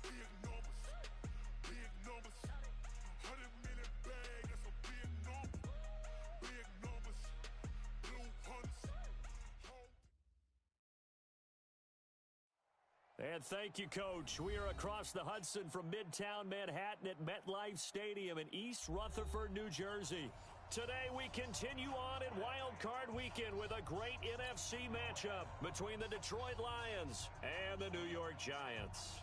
Big numbers, big numbers. 100 million bag, that's a big number. Big numbers, blue hunts. And thank you, Coach. We are across the Hudson from Midtown Manhattan at MetLife Stadium in East Rutherford, New Jersey. Today we continue on in Wild Card Weekend with a great NFC matchup between the Detroit Lions and the New York Giants.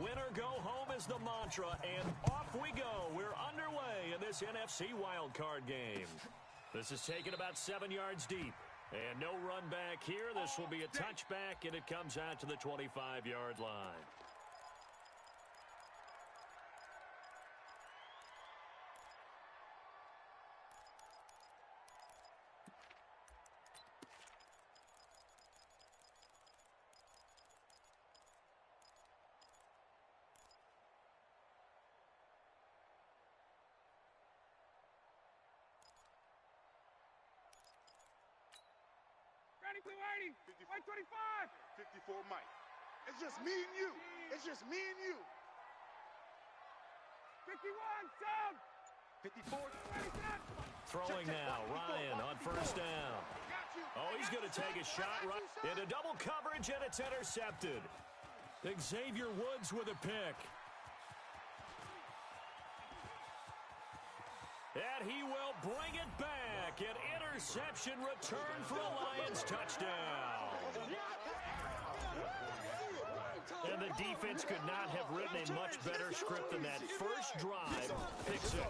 Winner go home is the mantra, and off we go. We're underway in this NFC wildcard game. This is taken about 7 yards deep. And no run back here. This will be a touchback, and it comes out to the 25-yard line. Blue 80, 125, 54 Mike. It's just me and you. It's just me and you. 51, Sam. 54, 27. Throwing now, Ryan on first down. Oh, he's going to take a shot right into double coverage, and it's intercepted. Xavier Woods with a pick. And he will bring it back. An interception return for a Lions touchdown. And the defense could not have written a much better script than that. First drive, pick six.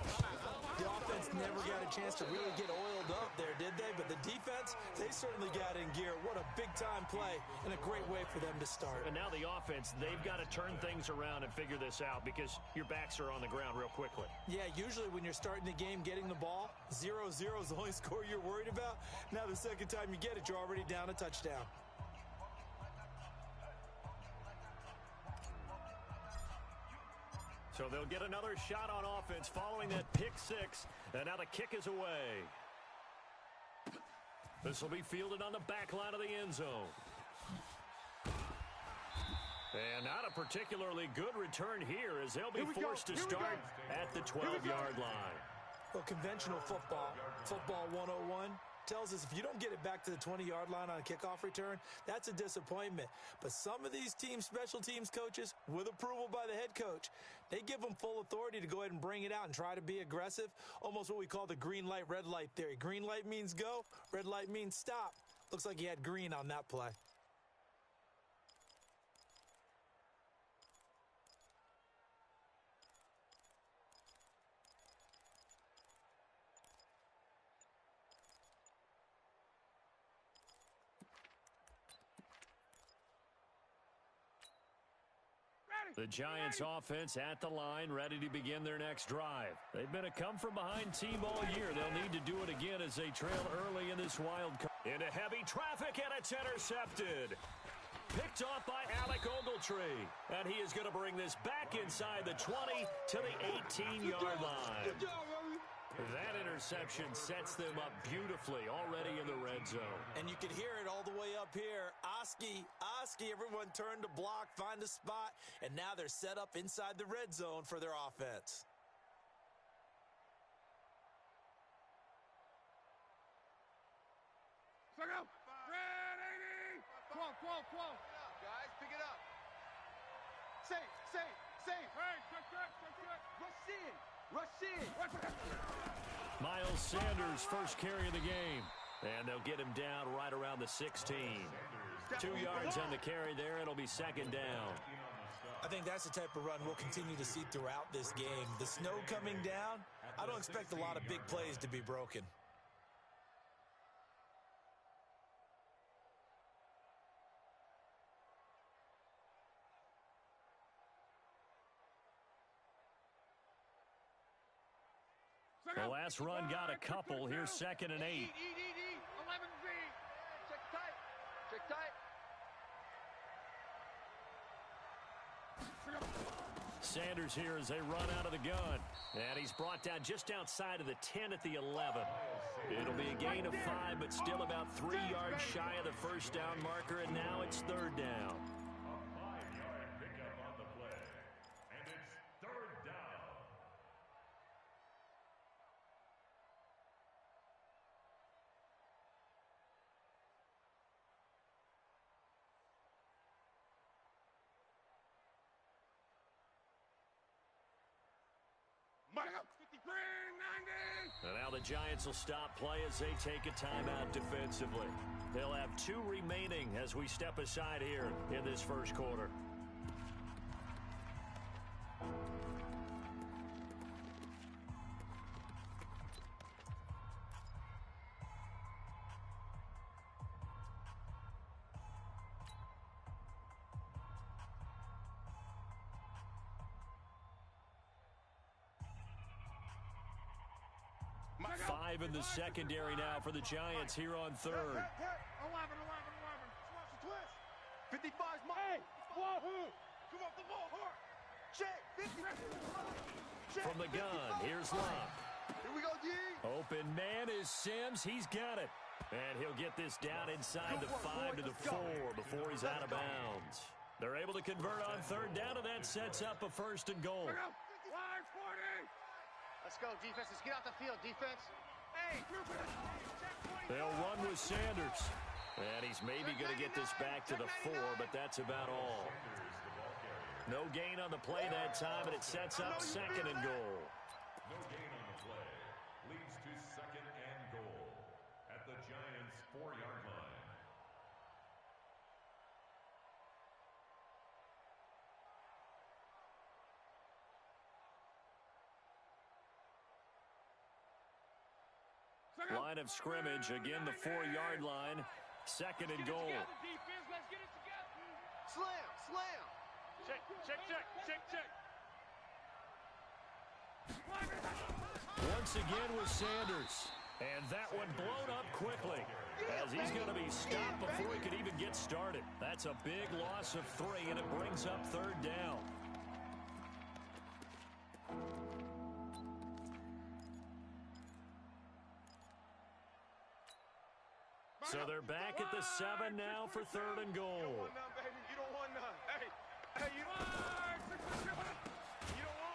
The offense never got a chance to really get oiled up there, did they? But the defense, they certainly got in gear. What a big-time play and a great way for them to start. And now the offense, they've got to turn things around and figure this out because your backs are on the ground real quickly. Yeah, usually when you're starting the game getting the ball, 0-0 is the only score you're worried about. Now the second time you get it, you're already down a touchdown. So they'll get another shot on offense following that pick six. And now the kick is away. This will be fielded on the back line of the end zone. And not a particularly good return here as they'll be forced to start at the 12-yard line. Well, conventional football 101, tells us if you don't get it back to the 20-yard line on a kickoff return, that's a disappointment. But some of these special teams coaches, with approval by the head coach, they give them full authority to go ahead and bring it out and try to be aggressive, almost what we call the green light, red light theory. Green light means go, red light means stop. Looks like he had green on that play. The Giants offense at the line, ready to begin their next drive. They've been a come-from-behind team all year. They'll need to do it again as they trail early in this wild card. Into heavy traffic, and it's intercepted. Picked off by Alec Ogletree. And he is going to bring this back inside the 20 to the 18-yard line. That interception sets them up beautifully already in the red zone. And you can hear it all the way up here. Oski, everyone turned to block, find a spot, and now they're set up inside the red zone for their offense. Second up. Red 80. 12. Guys, pick it up. Safe. Hey, check. Rush in. Miles Sanders, first carry of the game. And they'll get him down right around the 16. 2 yards on the carry there. It'll be second down. I think that's the type of run we'll continue to see throughout this game. The snow coming down, I don't expect a lot of big plays to be broken. The last run got a couple. Here's 2nd and 8. 11Z. Check tight. Sanders here as they run out of the gun. And he's brought down just outside of the 10 at the 11. It'll be a gain of 5, but still about 3 yards shy of the first down marker, and now it's third down. A 5-yard pickup on the play. And it's third down. And now the Giants will stop play as they take a timeout defensively. They'll have 2 remaining as we step aside here in this first quarter. Five in the secondary now for the Giants here on third. 11. 55's my. Hey, wahoo! Come off the ball hard. Check. 50. Check. From the gun, here's Locke. Here we go, D. Open man is Sims. He's got it. And he'll get this down inside the 5 to the 4 before he's out of bounds. They're able to convert on third down, and that sets up a first and goal. Line 40. Let's go, defense. Let's get out the field, defense. Hey, They'll run with Sanders. And he's maybe going to get this back to the 4, but that's about all. No gain on the play that time, and it sets up second and goal. No gain on the play. Leads to second and goal at the Giants' 4-yard line. Line of scrimmage, again the 4-yard line. Second and goal. Slam. check. Once again with Sanders. And that one blown up quickly as he's going to be stopped before he could even get started. That's a big loss of 3, and it brings up third down. So they're back at the 7 now for third and goal. You don't want none. Hey, you don't want.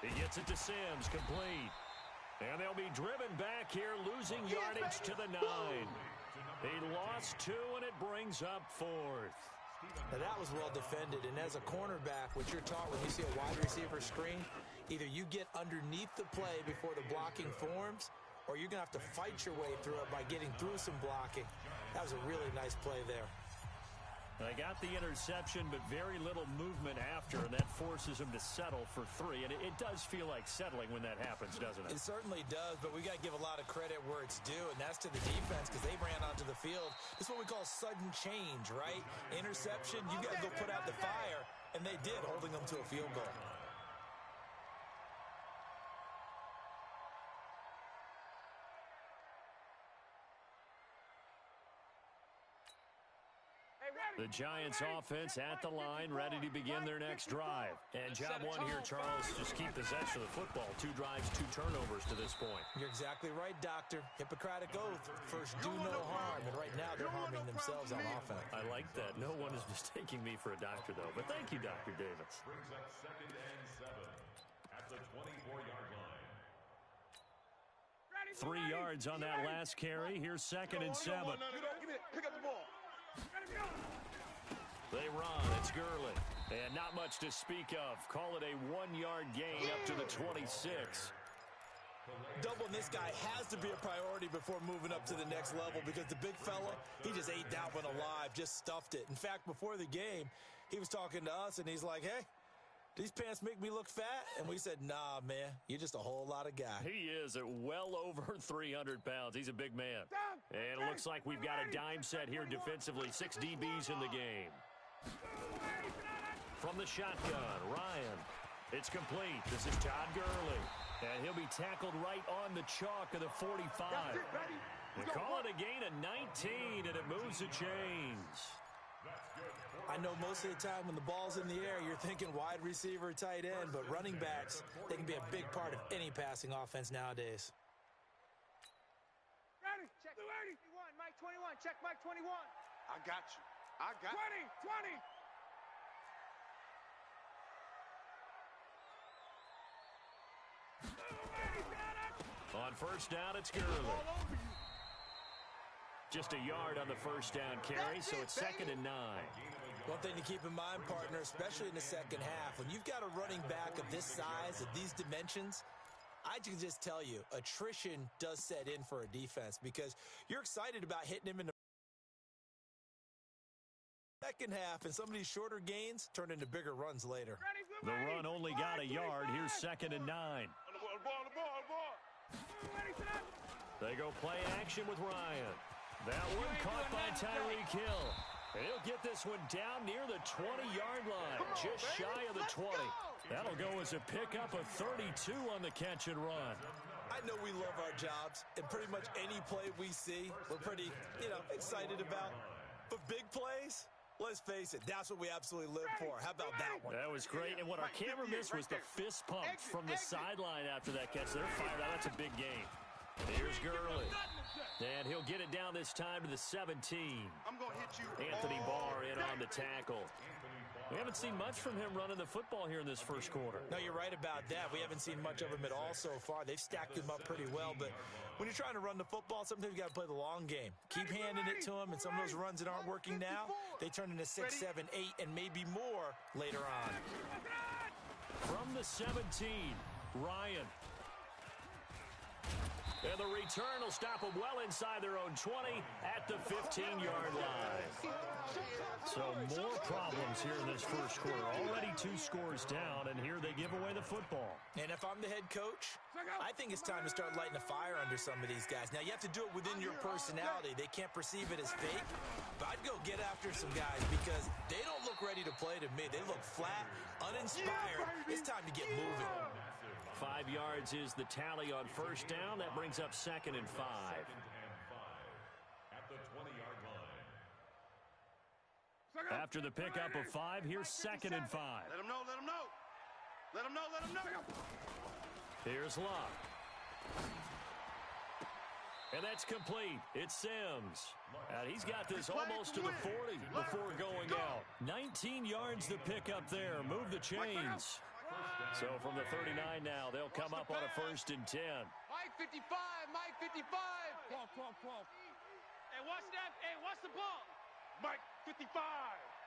He gets it to Sims, complete. And they'll be driven back here, losing yardage to the 9. He lost 2, and it brings up fourth. Now that was well defended, and as a cornerback, what you're taught when you see a wide receiver screen, either you get underneath the play before the blocking forms, or you're going to have to fight your way through it by getting through some blocking. That was a really nice play there. They got the interception, but very little movement after, and that forces them to settle for 3. And it does feel like settling when that happens, doesn't it? It certainly does, but we got to give a lot of credit where it's due, and that's to the defense because they ran onto the field. This is what we call sudden change, right? Interception, you got to go put out the fire, and they did, holding them to a field goal. The Giants offense at the line, ready to begin their next drive. And job 1 here, Charles, just keep possession of the football. 2 drives, 2 turnovers to this point. You're exactly right, Doctor. Hippocratic oath. First, do no harm. And right now, they're harming themselves on offense. I like that. No one is mistaking me for a doctor, though. But thank you, Dr. Davis. Brings up second and 7 at the 24-yard line. 3 yards on that last carry. Here's second and 7. Pick up the ball. They run. It's Gurley. And not much to speak of. Call it a 1-yard gain up to the 26. Doubling this guy has to be a priority before moving up to the next level because the big fella, he just ate that one alive, just stuffed it. In fact, before the game, he was talking to us, and he's like, hey, these pants make me look fat? And we said, nah, man, you're just a whole lot of guy. He is at well over 300 pounds. He's a big man. And it looks like we've got a dime set here defensively. 6 DBs in the game. From the shotgun, Ryan. It's complete. This is Todd Gurley. And he'll be tackled right on the chalk of the 45. They call it a gain of 19, and it moves the chains. I know most of the time when the ball's in the air, you're thinking wide receiver, tight end, but running backs, they can be a big part of any passing offense nowadays. Ready? Check 21, Mike 21. Check Mike 21. I got you. I got 20, 20. On first down, it's Gurley. Just a yard on the first down carry, so it's 2nd and 9. One thing to keep in mind, partner, especially in the second half, when you've got a running back of this size, of these dimensions, I can just tell you, attrition does set in for a defense because you're excited about hitting him in the second half, and some of these shorter gains turn into bigger runs later. The run only got a yard. Here's 2nd and 9. They go play action with Ryan. That one caught by Tyreek Hill. And he'll get this one down near the 20-yard line, just shy of the 20. That'll go as a pickup of 32 on the catch and run. I know we love our jobs, and pretty much any play we see, we're pretty, excited about. But big plays, let's face it, that's what we absolutely live for. How about that one? That was great, and what our camera missed was the fist pump from the sideline after that catch. They're fired out. That's a big game. Here's Gurley. And he'll get it down this time to the 17. I'm going to hit you. Anthony Barr in on the tackle. We haven't seen much from him running the football here in this first quarter. No, you're right about that. We haven't seen much of him at all so far. They've stacked him up pretty well, but when you're trying to run the football, sometimes you got to play the long game. Keep handing it to him, and some of those runs that aren't working now, they turn into 6, 7, 8, and maybe more later on. From the 17, Ryan. And the return will stop them well inside their own 20 at the 15-yard line. So more problems here in this first quarter. Already 2 scores down, and here they give away the football. And if I'm the head coach, I think it's time to start lighting a fire under some of these guys. Now, you have to do it within your personality. They can't perceive it as fake. But I'd go get after some guys because they don't look ready to play to me. They look flat, uninspired. It's time to get moving. 5 yards is the tally on first down. That brings up 2nd and 5. After the pickup of 5, here's 2nd and 5. Let him know, let him know. Let him know, let him know. Here's Luck. And that's complete. It's Sims. And he's got this almost to the 40 before going out. 19 yards the pickup there. Move the chains. So from the 39 now, they'll come up on a 1st and 10. Mike 55, Mike 55. 12. Hey, watch that. Hey, watch the ball. Mike 55.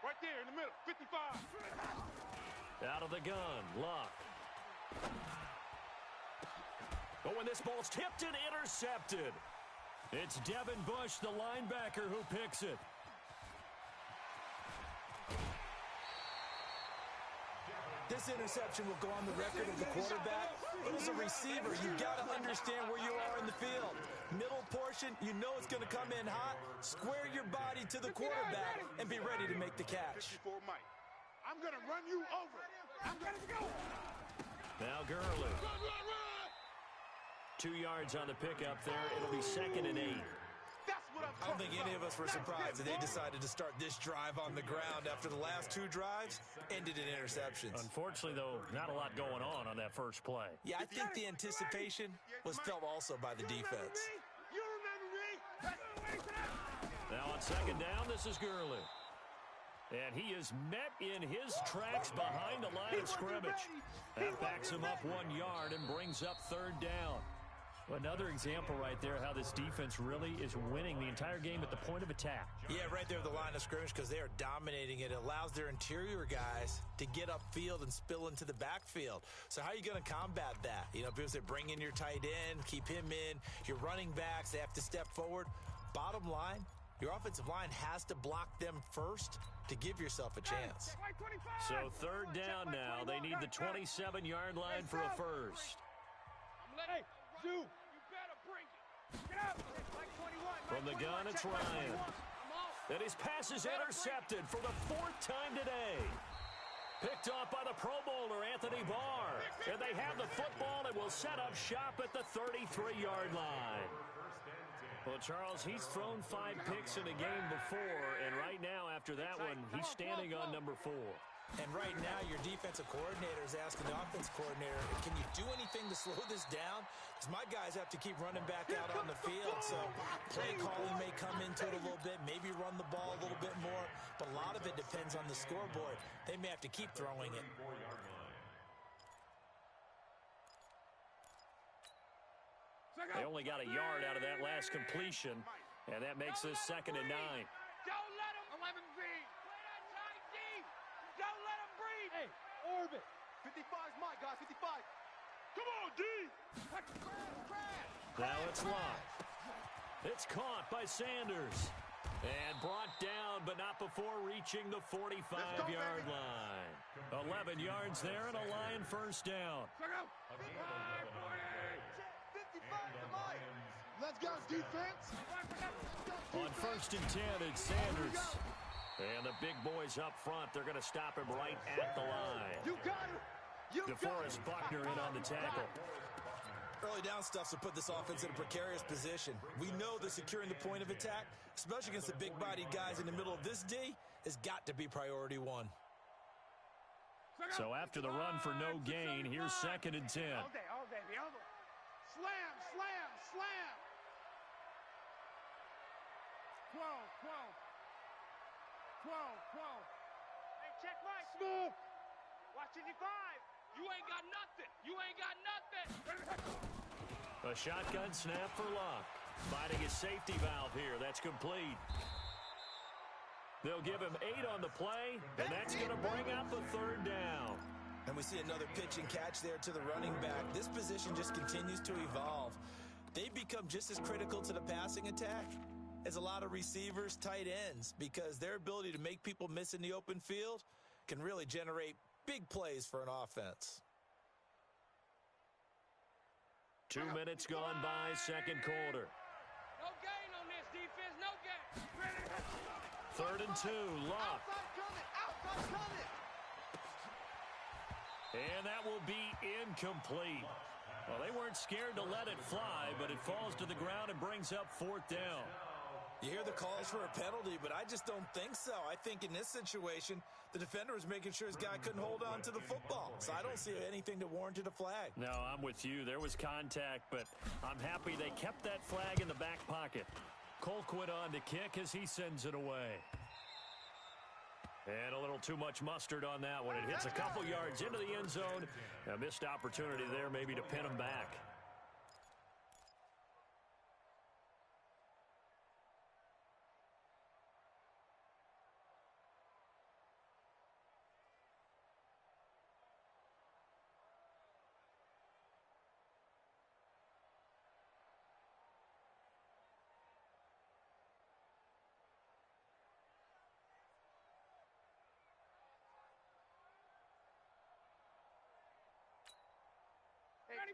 Right there in the middle. 55. Out of the gun, Luck. Oh, and this ball's tipped and intercepted. It's Devin Bush, the linebacker, who picks it. This interception will go on the record of the quarterback, but as a receiver, you've got to understand where you are in the field. Middle portion, you know it's going to come in hot. Square your body to the quarterback and be ready to make the catch. Mike. I'm going to run you over. I'm ready to go. Now Gurley. 2 yards on the pickup there. It'll be 2nd and 8. I don't think any of us were surprised that they decided to start this drive on the ground after the last 2 drives ended in interceptions. Unfortunately, though, not a lot going on that first play. Yeah, I think the anticipation was felt also by the defense. You remember me? Now on 2nd down, this is Gurley. And he is met in his tracks behind the line of scrimmage. That backs him up 1 yard and brings up 3rd down. Another example right there how this defense really is winning the entire game at the point of attack. Yeah, right there at the line of scrimmage because they are dominating it. It allows their interior guys to get upfield and spill into the backfield. So how are you going to combat that? People say bring in your tight end, keep him in. Your running backs, they have to step forward. Bottom line, your offensive line has to block them first to give yourself a chance. So 3rd down now. They need the 27-yard line for a first. You better bring it. Get out. From the gun, it's Ryan. And his pass is intercepted for the 4th time today. Picked off by the Pro Bowler, Anthony Barr. And they have the football and will set up shop at the 33-yard line. Well, Charles, he's thrown 5 picks in a game before, and right now, after that one, he's standing on number 4. And right now, your defensive coordinator is asking the offense coordinator, can you do anything to slow this down? Because my guys have to keep running back out on the field. So play calling may come into it a little bit, maybe run the ball a little bit more. But a lot of it depends on the scoreboard. They may have to keep throwing it. They only got a yard out of that last completion, and that makes this 2nd and 9. Don't let him 11 feet. Play that tight deep. Don't let him breathe. Hey, orbit. 55's mine, guys. 55. Come on, D. Now it's locked. It's caught by Sanders. And brought down, but not before reaching the 45-yard line. 11 yards there and a Lion first down. 55 to mine. Let's go, defense. On 1st and 10, it's Sanders. And the big boys up front, they're going to stop him right at the line. You got it. DeForest Buckner in on the tackle. Early down stuff to put this offense in a precarious position. We know that securing the point of attack, especially against the big-bodied guys in the middle of this D, has got to be priority 1. So after the run for no gain, here's 2nd and 10. All day, the other. Slam, slam, slam. 12. Hey, check right. Smooth. Watch 55. You ain't got nothing. A shotgun snap for Luck. Finding his safety valve here. That's complete. They'll give him 8 on the play, and that's going to bring up a 3rd down. And we see another pitch and catch there to the running back. This position just continues to evolve. They've become just as critical to the passing attack as a lot of receivers, tight ends, because their ability to make people miss in the open field can really generate big plays for an offense. 2 minutes gone by, 2nd quarter. No gain on this defense, no gain. 3rd and 2, Luck. Outside coming. And that will be incomplete. Well, they weren't scared to let it fly, but it falls to the ground and brings up 4th down. You hear the calls for a penalty, but I just don't think so. I think in this situation, the defender was making sure his guy couldn't hold on to the football. So I don't see anything that warranted a flag. No, I'm with you. There was contact, but I'm happy they kept that flag in the back pocket. Colquitt on to kick as he sends it away. And a little too much mustard on that one. It hits a couple yards into the end zone. A missed opportunity there maybe to pin him back.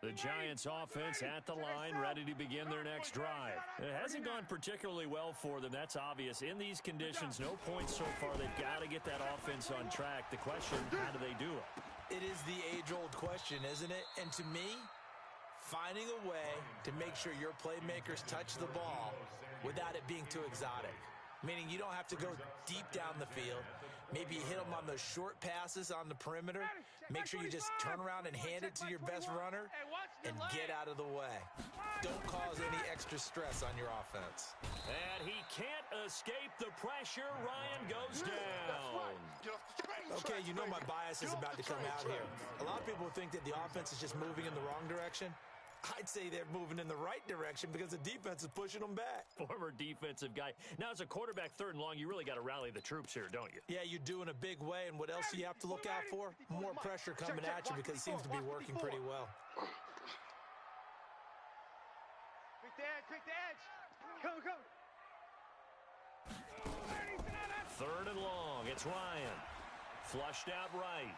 The Giants offense at the line, ready to begin their next drive. It hasn't gone particularly well for them, that's obvious. In these conditions, no points so far. They've got to get that offense on track. The question, how do they do it? It is the age-old question, isn't it? And to me, finding a way to make sure your playmakers touch the ball without it being too exotic. Meaning you don't have to go deep down the field. Maybe you hit them on those short passes on the perimeter. Make sure you just turn around and hand it to your best runner and get out of the way. Don't cause any extra stress on your offense. And he can't escape the pressure. Ryan goes down. Okay, you know my bias is about to come out here. A lot of people think that the offense is just moving in the wrong direction. I'd say they're moving in the right direction because the defense is pushing them back. Former defensive guy. Now, as a quarterback, 3rd and long, you really got to rally the troops here, don't you? Yeah, you do in a big way. And what else do you have to look out for? More pressure coming at you because it seems to be working pretty well. Quick the edge. Go. 3rd and long. It's Ryan. Flushed out right.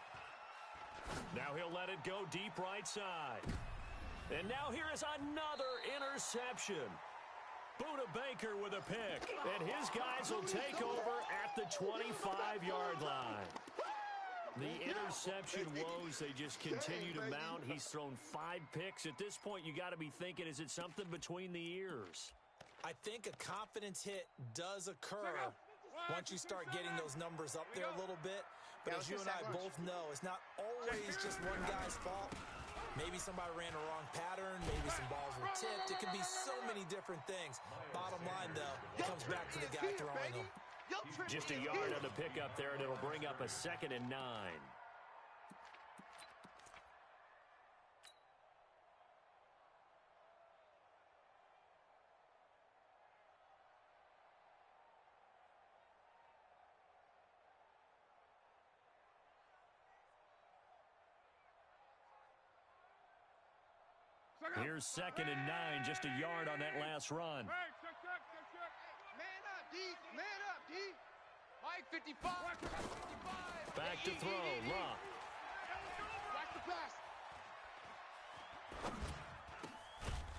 Now he'll let it go deep right side. And now here is another interception. Buda Baker with a pick. And his guys will take over at the 25-yard line. The interception woes, they just continue to mount. He's thrown 5 picks. At this point, you got to be thinking, is it something between the ears? I think a confidence hit does occur once you start getting those numbers up there a little bit. But as you and I both know, it's not always just one guy's fault. Maybe somebody ran a wrong pattern. Maybe some balls were tipped. It can be so many different things. Bottom line, though, it comes back to the guy throwing them. Just a yard on the pickup there, and it'll bring up a 2nd and 9. Here's 2nd and 9, just a yard on that last run. Man up, D. Man up, D. Mike 55. 55. Back to throw. Luck. Back to pass.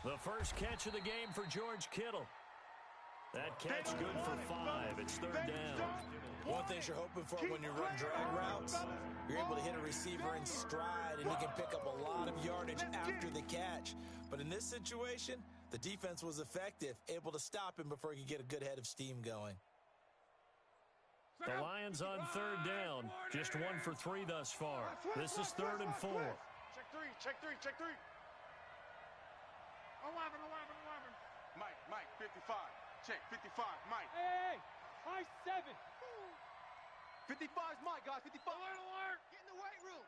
The first catch of the game for George Kittle. That catch good for 5. It's 3rd down. One thing you're hoping for when you run drag routes, you're able to hit a receiver in stride, and he can pick up a lot of yardage after the catch. But in this situation, the defense was effective, able to stop him before he could get a good head of steam going. The Lions on 3rd down. Just 1 for 3 thus far. This is 3rd and 4. Check three, check three, check three. 11. Mike, 55. Check, 55, Mike. Hey, high 7. 55's Mike, guys, 55. Alert. Get in the weight room.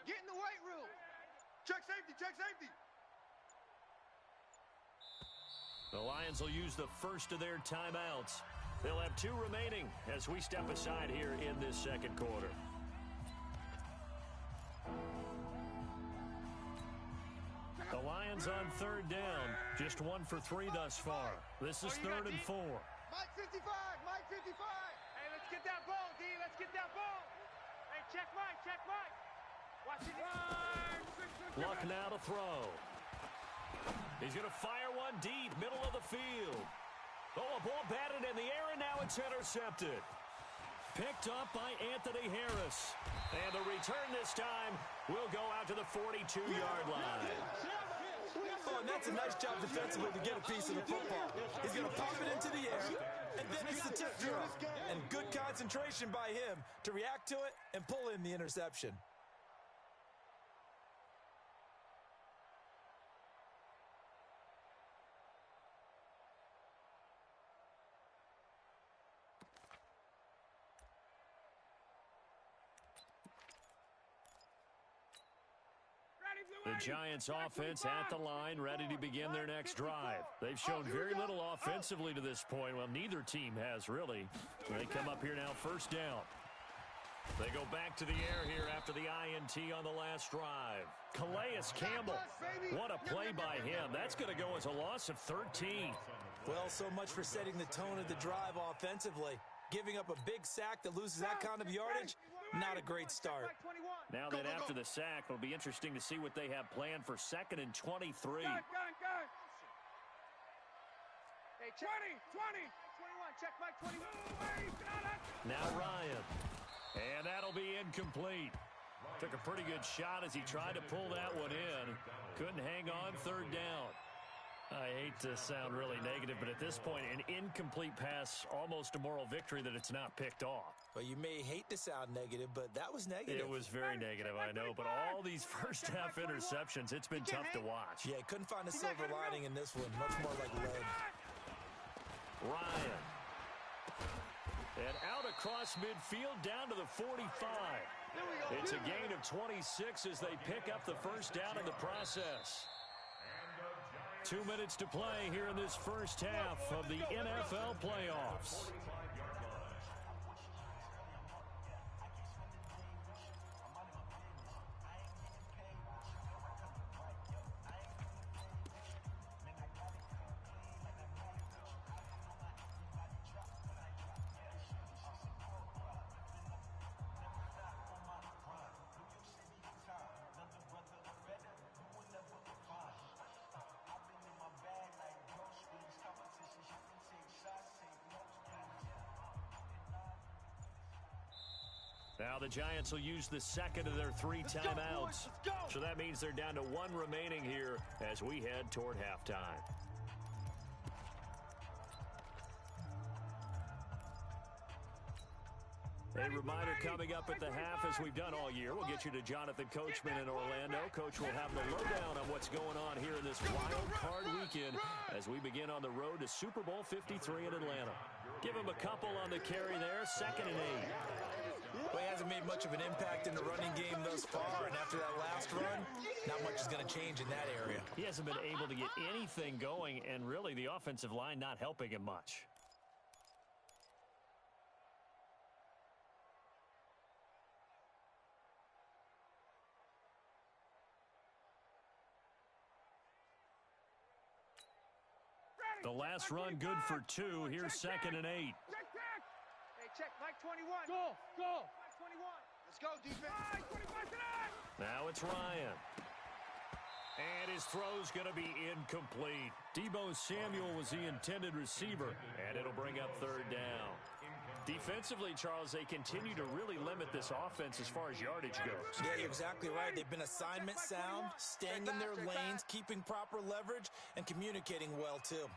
Get in the weight room. Check safety, check safety. The Lions will use the first of their timeouts. They'll have 2 remaining as we step aside here in this 2nd quarter. The Lions on 3rd down. Just 1 for 3 thus far. This is 3rd and 4. Mike 55, Mike 55. Hey, let's get that ball, D. Let's get that ball. Hey, check Mike, check Mike. Watch it. Luck now to throw. He's going to fire one deep, middle of the field. Oh, a ball batted in the air, and now it's intercepted. Picked up by Anthony Harris. And the return this time will go out to the 42-yard line. Oh, and that's a nice job defensively to get a piece of the football. He's going to pop it into the air, and then it's the tip drill. And good concentration by him to react to it and pull in the interception. The Giants offense at the line, ready to begin their next drive. They've shown very little offensively to this point. Well, neither team has really. They come up here now, 1st down. They go back to the air here after the INT on the last drive. Calais Campbell, what a play by him. That's going to go as a loss of 13. Well, so much for setting the tone of the drive offensively. Giving up a big sack that loses that kind of yardage, not a great start. Now that after the sack, it'll be interesting to see what they have planned for 2nd and 23. Hey, check 20. 21, check Mike 21. Now Ryan. And that'll be incomplete. Took a pretty good shot as he tried to pull that one in. Couldn't hang on, 3rd down. I hate to sound really negative, but at this point, an incomplete pass, almost a moral victory that it's not picked off. Well, you may hate to sound negative, but that was negative. It was very negative, I know, but all these first-half interceptions, it's been tough to watch. Yeah, couldn't find a silver lining in this one. Much more like lead. Ryan. And out across midfield, down to the 45. It's a gain of 26 as they pick up the 1st down in the process. 2 minutes to play here in this 1st half of the NFL playoffs. Now the Giants will use the 2nd of their 3 timeouts. So that means they're down to 1 remaining here as we head toward halftime. A reminder coming up at the half, as we've done all year, we'll get you to Jonathan Coachman in Orlando. Coach will have the lowdown on what's going on here in this wild card weekend as we begin on the road to Super Bowl 53 in Atlanta. Give him a couple on the carry there, 2nd and 8. Well, he hasn't made much of an impact in the running game thus far, and after that last run, not much is going to change in that area. He hasn't been able to get anything going, and really the offensive line not helping him much. The last run good for 2. Here's 2nd and 8. Hey, check, Mike 21. Go. Mike 21. Let's go, defense. 25 tonight. Now it's Ryan. And his throw's going to be incomplete. Deebo Samuel was the intended receiver, and it'll bring up 3rd down. Defensively, Charles, they continue to really limit this offense as far as yardage goes. Yeah, you're exactly right. They've been assignment sound, staying in their lanes, keeping proper leverage, and communicating well, too.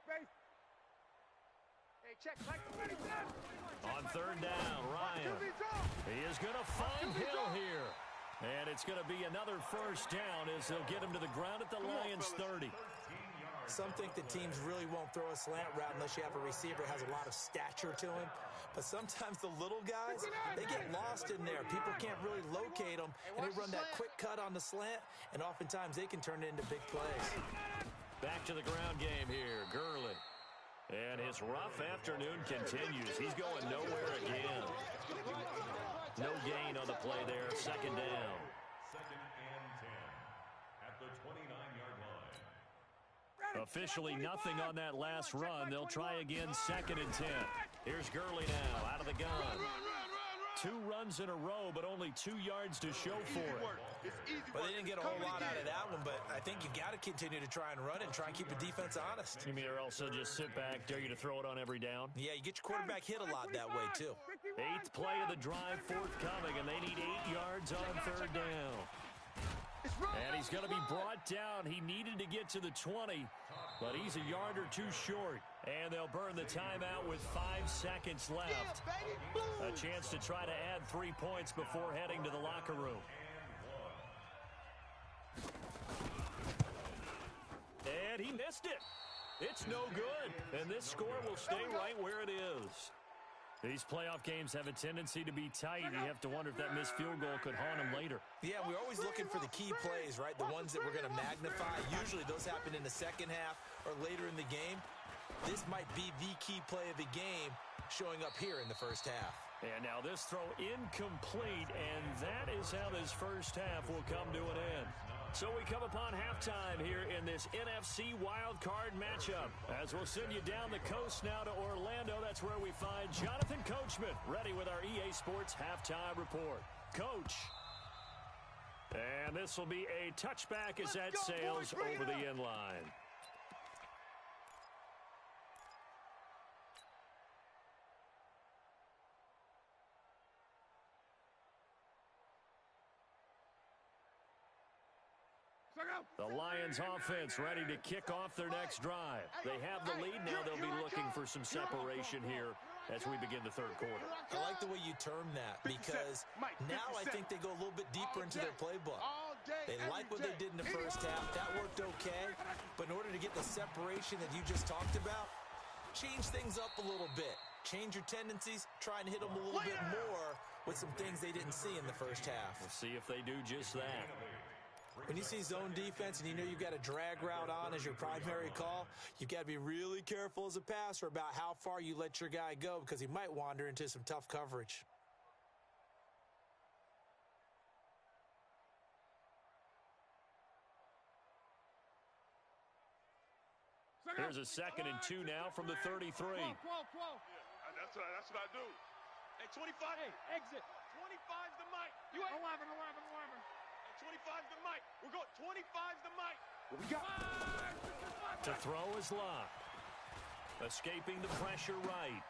Base. Hey, check, Mike 27. On 3rd down, Ryan. He is going to find Hill here. And it's going to be another 1st down as they'll get him to the ground at the Lions' 30. Some think that teams really won't throw a slant route unless you have a receiver that has a lot of stature to him. But sometimes the little guys, they get lost in there. People can't really locate them, and they run that quick cut on the slant, and oftentimes they can turn it into big plays. Back to the ground game here, Gurley. And his rough afternoon continues. He's going nowhere again. No gain on the play there, 2nd down. 2nd and 10 at the 29-yard line. Officially nothing on that last run. They'll try again, 2nd and 10. Here's Gurley now, out of the gun. 2 runs in a row, but only 2 yards to show for it. But they didn't get a whole lot out of that one, but I think you got to continue to try and run and try and keep the defense honest. You mean or also just sit back, dare you to throw it on every down? Yeah, you get your quarterback hit a lot that way, too. 8th play of the drive forthcoming, and they need 8 yards on 3rd down. And he's going to be brought down. He needed to get to the 20, but he's a yard or 2 short. And they'll burn the timeout with 5 seconds left. A chance to try to add 3 points before heading to the locker room. And he missed it. It's no good. And this score will stay right where it is. These playoff games have a tendency to be tight. You have to wonder if that missed field goal could haunt him later. Yeah, we're always looking for the key plays, right? The ones that we're going to magnify. Usually those happen in the second half or later in the game. This might be the key play of the game showing up here in the first half. And now this throw incomplete, and that is how this first half will come to an end. So we come upon halftime here in this NFC wildcard matchup. As we'll send you down the coast now to Orlando, that's where we find Jonathan Coachman, ready with our EA Sports halftime report. Coach. And this will be a touchback as that sails over the end line. The Lions offense ready to kick off their next drive. They have the lead now. They'll be looking for some separation here as we begin the 3rd quarter. I like the way you term that because now I think they go a little bit deeper into their playbook. They like what they did in the first half. That worked okay. But in order to get the separation that you just talked about, change things up a little bit. Change your tendencies. Try and hit them a little bit more with some things they didn't see in the first half. We'll see if they do just that. When you see zone defense and you know you've got a drag route on as your primary call, you've got to be really careful as a passer about how far you let your guy go because he might wander into some tough coverage. Here's a 2nd and 2 now from the 33. 12. Yeah, that's what I do. Hey, 25. Hey, exit. 25's the mic. You 11. 25's the mic. We're going 25's the mic. What we got? To throw is locked. Escaping the pressure right.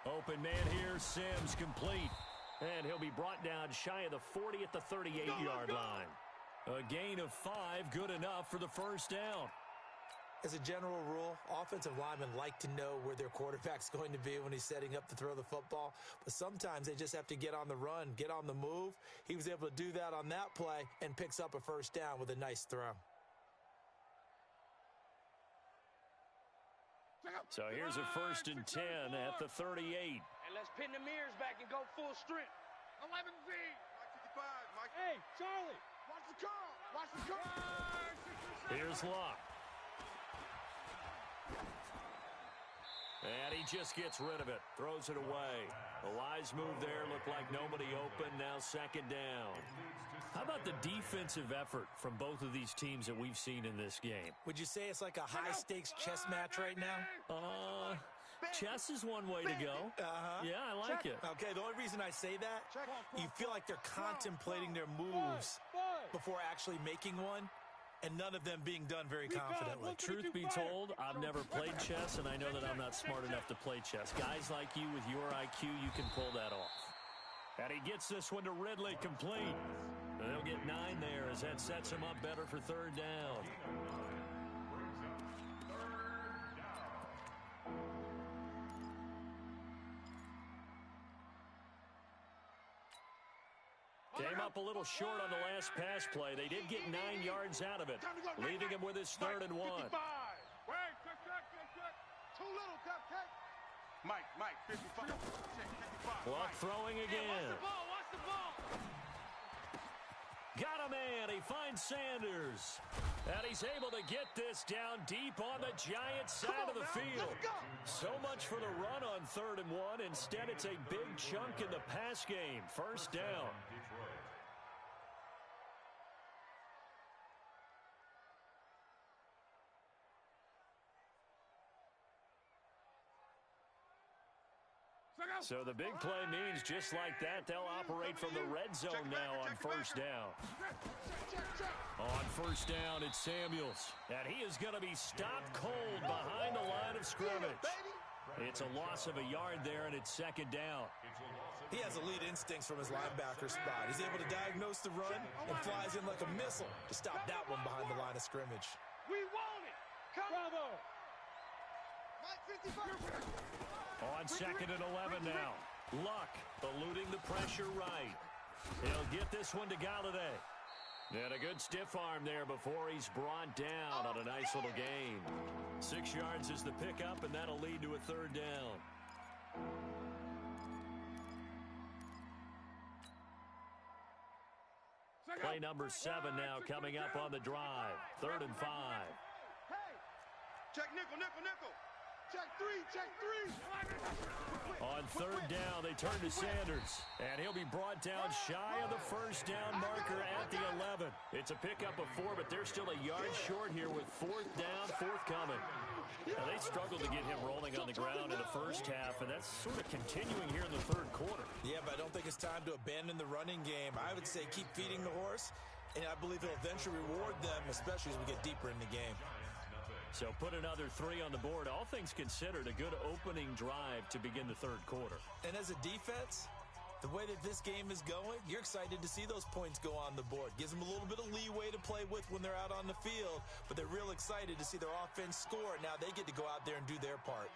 Open man here, Sims complete. And he'll be brought down shy of the 40 at the 38-yard line. A gain of 5, good enough for the first down. As a general rule, offensive linemen like to know where their quarterback's going to be when he's setting up to throw the football. But sometimes they just have to get on the run, get on the move. He was able to do that on that play and picks up a first down with a nice throw. So here's a 1st and 10 at the 38. And let's pin the mirrors back and go full strength. 11 Z. Mike 55, Mike. Hey, Charlie. Watch the car. Watch the car. Here's Luck. And he just gets rid of it. Throws it away. A wise move there. Looked like nobody open. Now 2nd down. How about the defensive effort from both of these teams that we've seen in this game? Would you say it's like a high-stakes chess match right now? Chess is one way to go. Yeah, I like it. Okay, the only reason I say that, you feel like they're contemplating their moves before actually making one, and none of them being done very confidently. Truth be told, I've never played chess, and I know that I'm not smart enough to play chess. Guys like you with your IQ, you can pull that off. And he gets this one to Ridley, complete. And they'll get 9 there as that sets him up better for 3rd down. Came up a little short on the last pass play. They did get 9 yards out of it, leaving him with his 3rd and 1. Wait, check. Too little, cupcake. Mike, 55. Check, 55. Luck throwing again. Watch the ball. Got a man. He finds Sanders. And he's able to get this down deep on the Giants side of the field. So much for the run on 3rd and 1. Instead, it's a big chunk in the pass game. 1st down. So the big play means just like that, they'll operate from the red zone now on 1st down. On 1st down, it's Samuels. And he is going to be stopped cold behind the line of scrimmage. It's a loss of a yard there, and it's 2nd down. He has elite instincts from his linebacker spot. He's able to diagnose the run and flies in like a missile to stop that one behind the line of scrimmage. We want it. Bravo. Mike 55. On 2nd and 11 now. Luck eluding the pressure right. He'll get this one to Galladay. And a good stiff arm there before he's brought down on a nice little gain. 6 yards is the pickup, and that'll lead to a 3rd down. Play number 7 now coming up on the drive. 3rd and 5. Hey, check nickel. Check 3. On 3rd down, they turn to Sanders. And he'll be brought down shy of the 1st down marker at the 11. It's a pickup of 4, but they're still a yard short here with 4th down, forthcoming. Now, they struggled to get him rolling on the ground in the first half, and that's sort of continuing here in the 3rd quarter. Yeah, but I don't think it's time to abandon the running game. I would say keep feeding the horse, and I believe he'll eventually reward them, especially as we get deeper in the game. So put another 3 on the board. All things considered, a good opening drive to begin the 3rd quarter. And as a defense, the way that this game is going, you're excited to see those points go on the board. Gives them a little bit of leeway to play with when they're out on the field, but they're real excited to see their offense score. Now they get to go out there and do their part.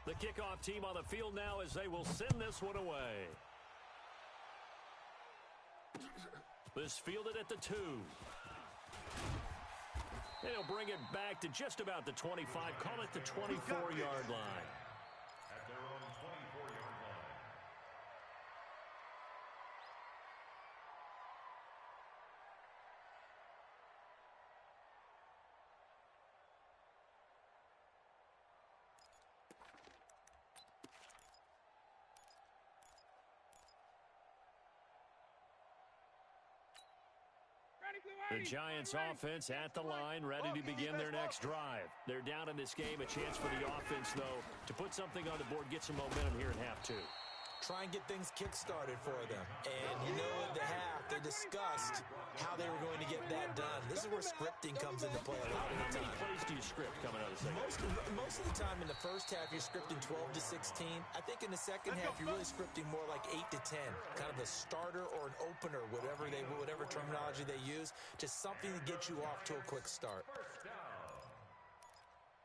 The kickoff team on the field now as they will send this one away. This fielded at the 2. They'll bring it back to just about the 25. Call it the 24-yard line. At their own 24-yard line. The Giants offense at the line, ready to begin their next drive. They're down in this game. A chance for the offense, though, to put something on the board, get some momentum here in half 2. try and get things kick-started for them. And you know, at the half, they discussed how they were going to get that done. This is where scripting comes into play a lot of the time. How many plays do you script coming out of the second? Most of the time in the first half, you're scripting 12 to 16. I think in the second half, you're really scripting more like 8 to 10, kind of a starter or an opener, whatever terminology they use, just something to get you off to a quick start.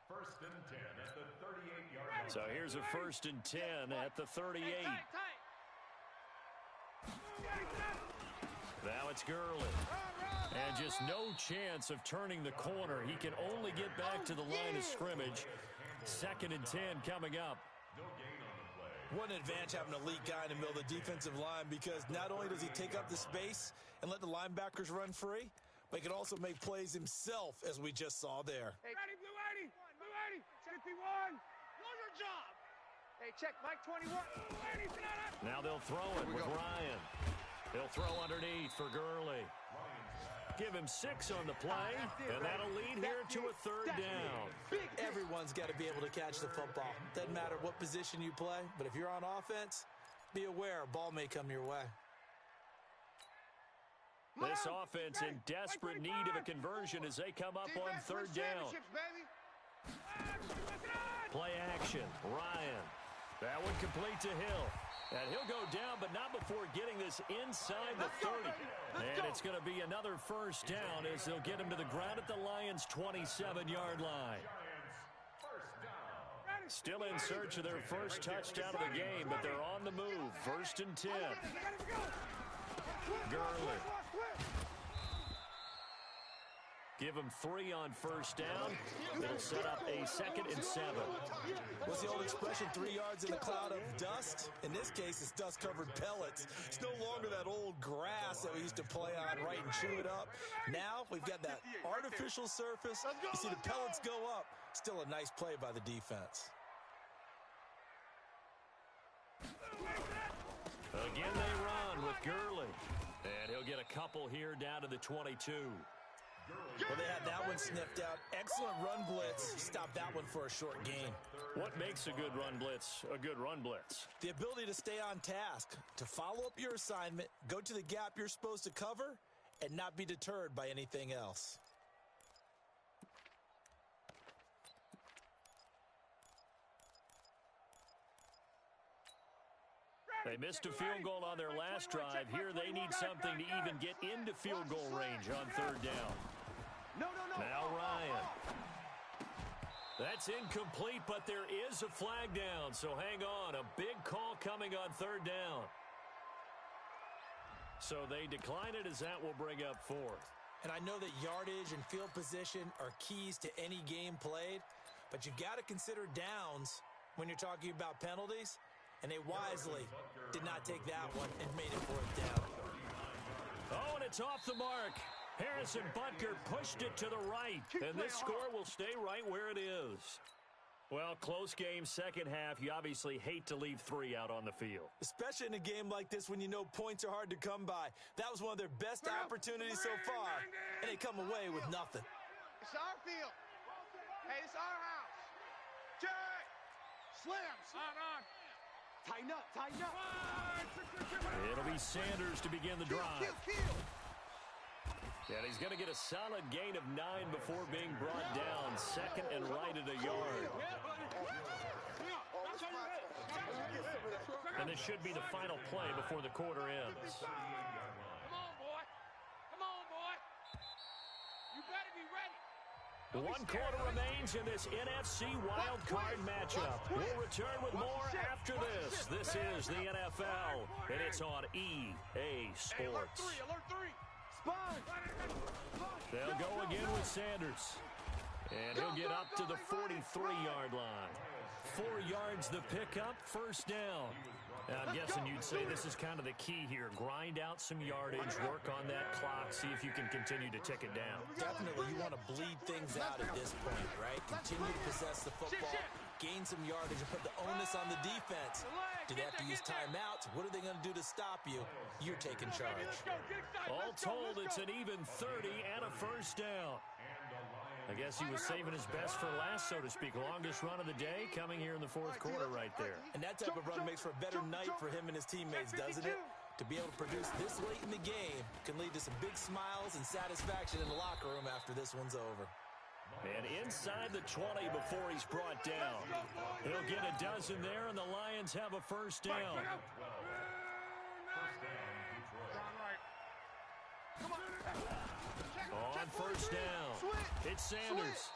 First and 10 at the 38-yard line. So here's a 1st and 10 at the 38. Now it's Gurley. And just no chance of turning the corner. He can only get back to the line of scrimmage. 2nd and 10 coming up. No gain on the play. What an advantage having an elite guy in the middle of the defensive line, because not only does he take up the space and let the linebackers run free, but he can also make plays himself, as we just saw there. Hey, ready, Blue 80. Blue 80. 51. Know your job. Hey, check, Mike 21. Now they'll throw it with Ryan. He'll throw underneath for Gurley. Give him 6 on the play, and that'll lead here to a 3rd down. Everyone's got to be able to catch the football. Doesn't matter what position you play, but if you're on offense, be aware a ball may come your way. This offense in desperate need of a conversion as they come up on 3rd down. Play action, Ryan. That one complete to Hill. And he'll go down, but not before getting this inside the 30. And it's going to be another 1st down as they'll get him to the ground at the Lions' 27-yard line. Still in search of their first touchdown of the game, but they're on the move. 1st and 10. Gurley. Give him 3 on 1st down. It'll set up a 2nd and 7. What's the old expression, 3 yards in a cloud of dust? In this case, it's dust-covered pellets. It's no longer that old grass that we used to play on, right, and chew it up. Now we've got that artificial surface. You see the pellets go up. Still a nice play by the defense. Again, they run with Gurley. And he'll get a couple here down to the 22. Well, they had that one sniffed out. Excellent run blitz. Stop that one for a short gain. What makes a good run blitz a good run blitz? The ability to stay on task, to follow up your assignment, go to the gap you're supposed to cover, and not be deterred by anything else. They missed a field goal on their last drive. Here they need something to even get into field goal range on 3rd down. Now Ryan. That's incomplete, but there is a flag down, so hang on. A big call coming on 3rd down. So they decline it as that will bring up 4th. And I know that yardage and field position are keys to any game played, but you've got to consider downs when you're talking about penalties. And they wisely did not take that one and made it 4th down. Oh, and it's off the mark. Harrison Butker pushed it to the right. And this score will stay right where it is. Well, close game, second half. You obviously hate to leave 3 out on the field. Especially in a game like this when you know points are hard to come by. That was one of their best opportunities so far. And they come away with nothing. It's our field. Hey, it's our house. Check. Slam. On. Tighten up, tighten up. It'll be Sanders to begin the drive. Kill. And he's going to get a solid gain of 9 before being brought down. 2nd and right at a yard. And this should be the final play before the quarter ends. Come on, boy. Come on, boy. You better be ready. 1 quarter remains in this NFC Wild Card matchup. We'll return with more after this. This is the NFL, and it's on EA Sports. Alert 3. They'll go again with Sanders. And he'll get up to the 43-yard line. 4 yards the pickup, 1st down. Now, I'm guessing you'd say this is kind of the key here. Grind out some yardage, work on that clock, see if you can continue to tick it down. Definitely, you want to bleed things out at this point, right? Continue to possess the football, gain some yardage, and put the onus on the defense. Do they have to use timeouts? What are they going to do to stop you? You're taking charge. All told, it's an even 30 and a 1st down. And the Lions I guess he was saving his best for last, so to speak. Longest run of the day coming here in the fourth quarter right there. And that type of run makes for a better night for him and his teammates, doesn't it? To be able to produce this late in the game can lead to some big smiles and satisfaction in the locker room after this one's over. And inside the 20 before he's brought down. He'll get a dozen there, and the Lions have a first down. On first down, it's Sanders.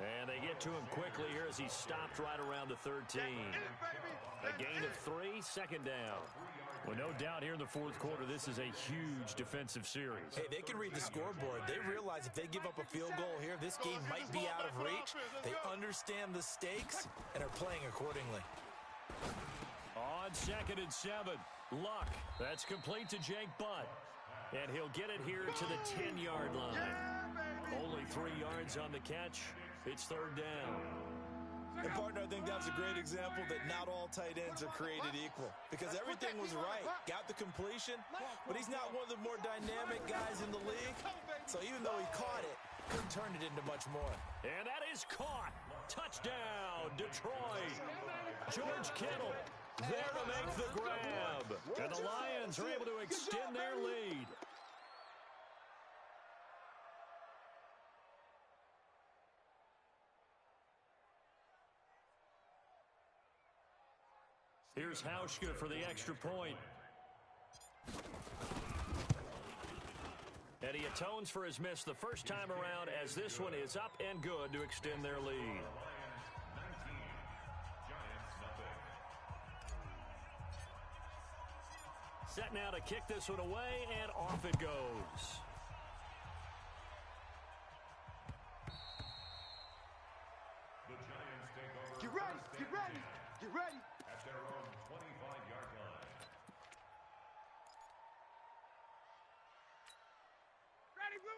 And they get to him quickly here as he stopped right around the 13. A gain of 3, second down. Well, no doubt here in the fourth quarter, this is a huge defensive series. Hey, they can read the scoreboard. They realize if they give up a field goal here, this game might be out of reach. They understand the stakes and are playing accordingly. On 2nd and 7, Luck. That's complete to Jake Butt. And he'll get it here to the 10-yard line. Only 3 yards on the catch. It's third down. And, partner, I think that was a great example that not all tight ends are created equal. Because everything was right. Got the completion, but he's not one of the more dynamic guys in the league. So even though he caught it, couldn't turn it into much more. And that is caught. Touchdown, Detroit. George Kittle there to make the grab. And the Lions are able to extend their lead. Here's Hauschka for the extra point. And he atones for his miss the first time around as this one is up and good to extend their lead. Set now to kick this one away, and off it goes. The Giants take over. Get ready, get ready, get ready. At their own 25-yard line.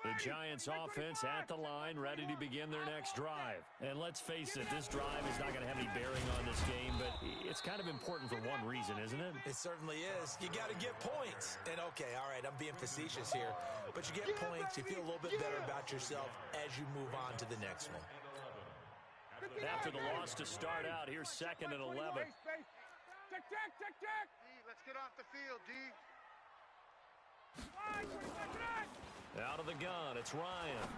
The Giants offense at the line, ready to begin their next drive. And let's face it, this drive is not going to have any bearing on this game, but it's kind of important for one reason, isn't it? It certainly is. You got to get points. And, okay, all right, I'm being facetious here. But you get points, you feel a little bit better about yourself as you move on to the next one. After the loss to start out, here's 2nd and 11. Check. Let's get off the field, D. Out of the gun, it's Ryan.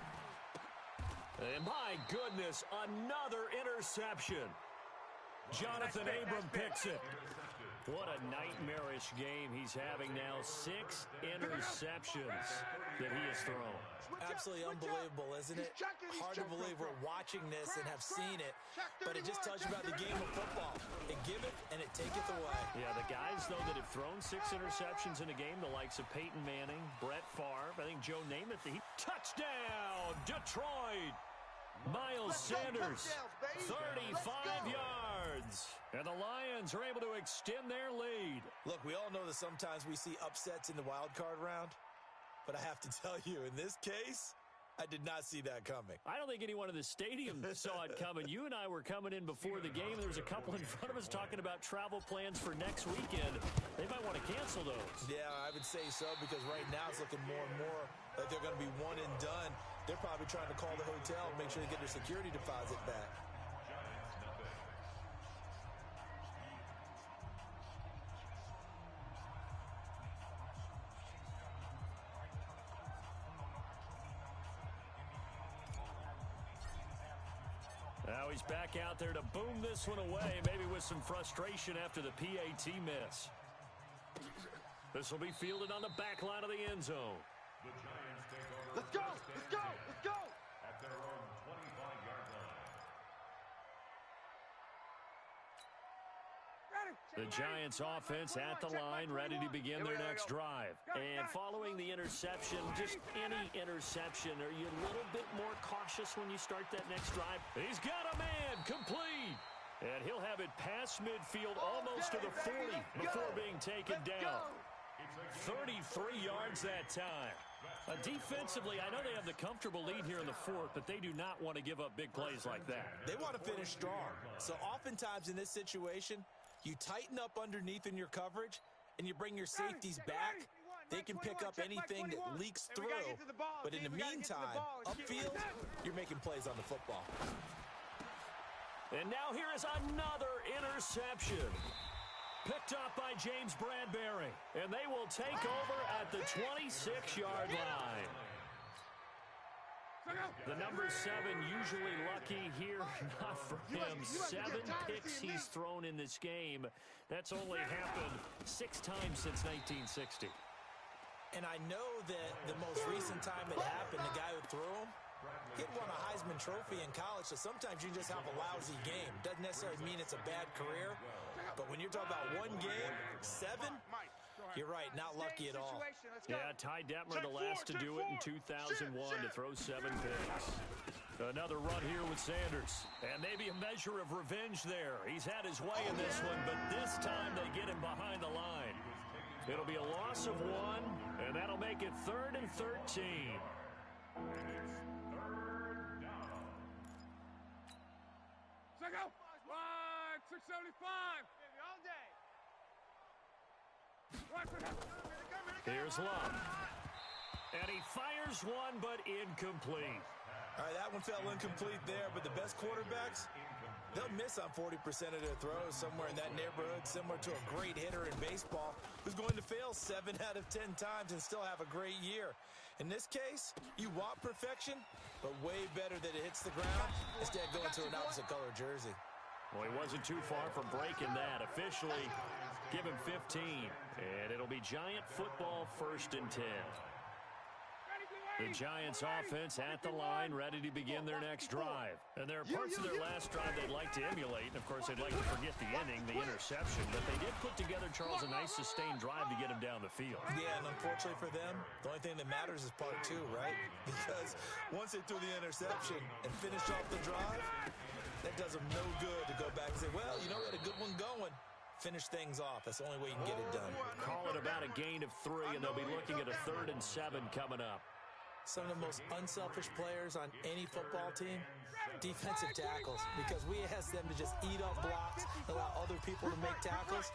And my goodness, another interception. Jonathan Abram picks it. What a nightmarish game he's having now. 6 interceptions that he has thrown. Absolutely unbelievable, isn't it? Hard to believe we're watching this and have seen it, but it just tells you about the game of football. It giveth and it taketh away. Yeah, the guys, though, that have thrown 6 interceptions in a game, the likes of Peyton Manning, Brett Favre, I think Joe Namath, touchdown, Detroit! Miles Sanders, 35 yards. And the Lions are able to extend their lead. Look, we all know that sometimes we see upsets in the wild card round, but I have to tell you, in this case, I did not see that coming. I don't think anyone in the stadium saw it coming. You and I were coming in before the game. There was a couple in front of us talking about travel plans for next weekend. They might want to cancel those. Yeah, I would say so, because right now it's looking more and more like they're going to be one and done. They're probably trying to call the hotel and make sure they get their security deposit back. Now he's back out there to boom this one away, maybe with some frustration after the PAT miss. This will be fielded on the back line of the end zone. The Giants take over. Let's go, let's go, let's go. At their own 25-yard line. The Giants offense at the line, ready to begin their next drive. And following the interception, just any interception, are you a little bit more cautious when you start that next drive? He's got a man, complete. And he'll have it past midfield, almost to the 40 before being taken down. 33 yards that time. Defensively, I know they have the comfortable lead here in the fourth, but they do not want to give up big plays like that. They want to finish strong. So oftentimes in this situation, you tighten up underneath in your coverage, and you bring your safeties back, They can pick up anything that leaks through. But in the meantime, upfield, you're making plays on the football. And now here is another interception. Picked up by James Bradbury. And they will take over at the 26-yard line. The number 7 usually lucky here, not for him. 7 picks he's thrown in this game. That's only happened 6 times since 1960. And I know that the most recent time it happened, the guy who threw him, he won a Heisman Trophy in college, so sometimes you just have a lousy game. Doesn't necessarily mean it's a bad career, but when you're talking about one game, 7, you're right, not lucky at all. Yeah, Ty Detmer, the last to do it in 2001 to throw 7 picks. Another run here with Sanders. And maybe a measure of revenge there. He's had his way in this one, but this time they get him behind the line. It'll be a loss of 1, and that'll make it 3rd and 13. Check out. 675. All day. Here's Love. And he fires one, but incomplete. All right, that one fell incomplete there, but the best quarterbacks, they'll miss on 40% of their throws, somewhere in that neighborhood, similar to a great hitter in baseball who's going to fail 7 out of 10 times and still have a great year. In this case, you want perfection, but way better that it hits the ground instead of going to an opposite color jersey. Well, he wasn't too far from breaking that. Officially, give him 15, and it'll be Giant football 1st and 10. The Giants offense at the line, ready to begin their next drive. And there are parts of their last drive they'd like to emulate. And, of course, they'd like to forget the ending, the interception. But they did put together, Charles, a nice sustained drive to get him down the field. Yeah, and unfortunately for them, the only thing that matters is part 2, right? Because once they threw the interception and finished off the drive, that does them no good to go back and say, well, you know, we had a good one going. Finish things off. That's the only way you can get it done. Call it about a gain of 3, and they'll be looking at a 3rd and 7 coming up. Some of the most unselfish players on any football team, defensive tackles, because we ask them to just eat up blocks, allow other people to make tackles.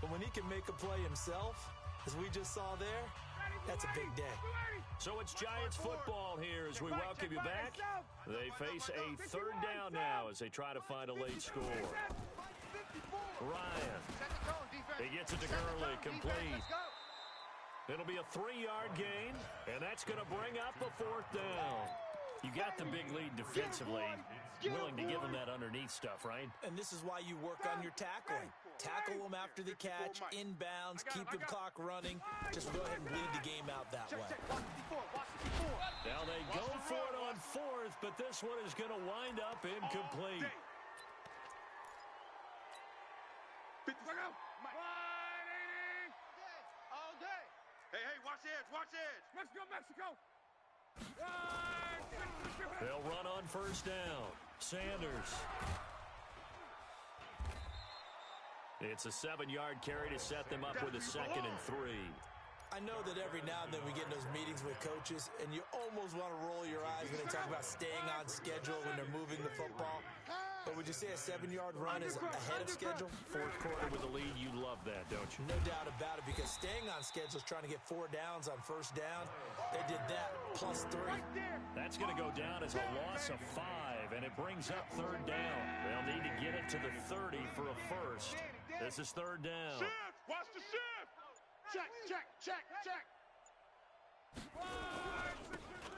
But when he can make a play himself, as we just saw there, that's a big day. So it's Giants football here as we welcome you back. They face a 3rd down now as they try to find a late score. Ryan. He gets it to Gurley, complete. It'll be a 3-yard gain, and that's going to bring up a 4th down. You got the big lead defensively, willing to give them that underneath stuff, right? And this is why you work on your tackling. Tackle them after the catch, inbounds, keep the clock running. Just go ahead and bleed the game out that way. Now they go for it on 4th, but this one is going to wind up incomplete. Hey, watch the edge, watch the edge. Let's go, Mexico. They'll run on 1st down. Sanders. It's a 7-yard carry to set them up with a 2nd and 3. I know that every now and then we get in those meetings with coaches, and you almost want to roll your eyes when they talk about staying on schedule when they're moving the football. But would you say a 7-yard run is ahead of schedule? 4th quarter with a lead, you love that, don't you? No doubt about it, because staying on schedule is trying to get 4 downs on 1st down. They did that plus 3. That's going to go down as a loss of 5, and it brings up 3rd down. They'll need to get it to the 30 for a 1st. This is 3rd down. Shift, watch the shift. Check.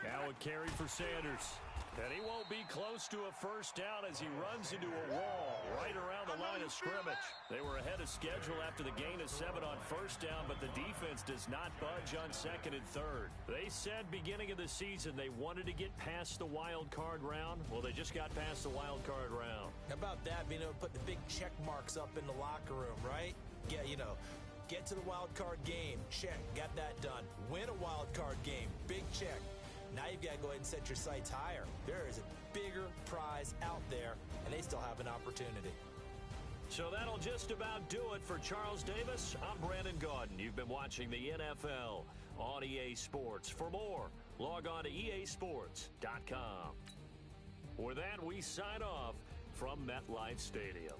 Now a carry for Sanders. And he won't be close to a 1st down as he runs into a wall right around the line of scrimmage. They were ahead of schedule after the gain of 7 on 1st down, but the defense does not budge on 2nd and 3rd. They said beginning of the season they wanted to get past the wild card round. Well, they just got past the wild card round. How about that, being able to put the big check marks up in the locker room, right? Yeah, you know, get to the wild card game, check, got that done. Win a wild card game, big check. Now you've got to go ahead and set your sights higher. There is a bigger prize out there, and they still have an opportunity. So that'll just about do it for Charles Davis. I'm Brandon Gaudin. You've been watching the NFL on EA Sports. For more, log on to easports.com. With that, we sign off from MetLife Stadium.